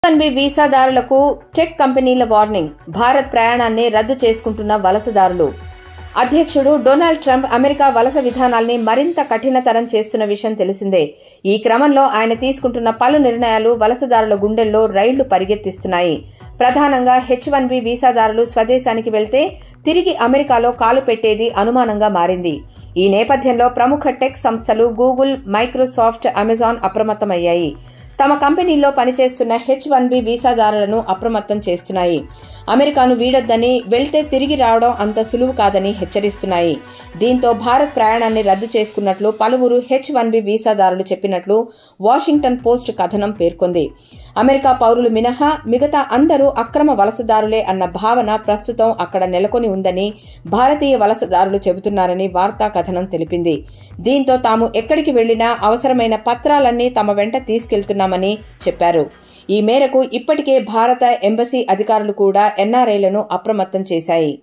H-1B వీసాదారులకు tech కంపెనీల warning. Bharat ప్రయాణాన్ని రద్దు చేసుకుంటున్న వలసదారులు. అధ్యక్షుడు డొనాల్డ్ ట్రంప్ అమెరికా వలస విధానాల్ని మరింత కఠినతరం చేస్తున్న విషయం తెలిసిందే. ఈ క్రమంలో ఆయన తీసుకుంటున్న పలు నిర్ణయాలు వలసదారుల గుండెల్లో రైళ్లు పరిగెత్తిస్తున్నాయి. ప్రధానంగా H-1B వీసాదారులు స్వదేశానికి వెళ్తే తిరిగి అమెరికాలో కాలు పెట్టేది అనుమానంగా మారింది. ఈ నేపథ్యంలో ప్రముఖ టెక్ సంస్థలు గూగుల్, మైక్రోసాఫ్ట్, అమెజాన్ అప్రమత్తమయ్యాయి. తమ కంపెనీల్లో పనిచేస్తున్న H-1B వీసాదారులను అప్రమత్తం చేస్తున్నాయి. అమెరికాను వీడొద్దని, వెళ్తే తిరిగి రావడం అంత సులువు కాదని హెచ్చరిస్తున్నాయి. దీంతో భారత్ ప్రయాణాన్ని రద్దు చేసుకున్నట్లు పలువురు H-1B వీసాదారులు చెప్పినట్లు వాషింగ్టన్ పోస్ట్ కథనం పేర్కొంది. అమెరికా పౌరులు మినహా మిగతా అందరూ అక్రమ వలసదారులే అన్న భావన ప్రస్తుతం అక్కడ నెలకొని ఉందని భారతీయ వలసదారులు చెబుతున్నారని వార్తా కథనం తెలిపింది. దీంతో తాము ఎక్కడికి వెళ్లినా అవసరమైన పత్రాలన్నీ తమ వెంట తీసుకెళ్తున్నామని చెప్పారు. ఈ మేరకు ఇప్పటికే భారత ఎంబసీ అధికారులు కూడా NRIలను అప్రమత్తం చేశాయి.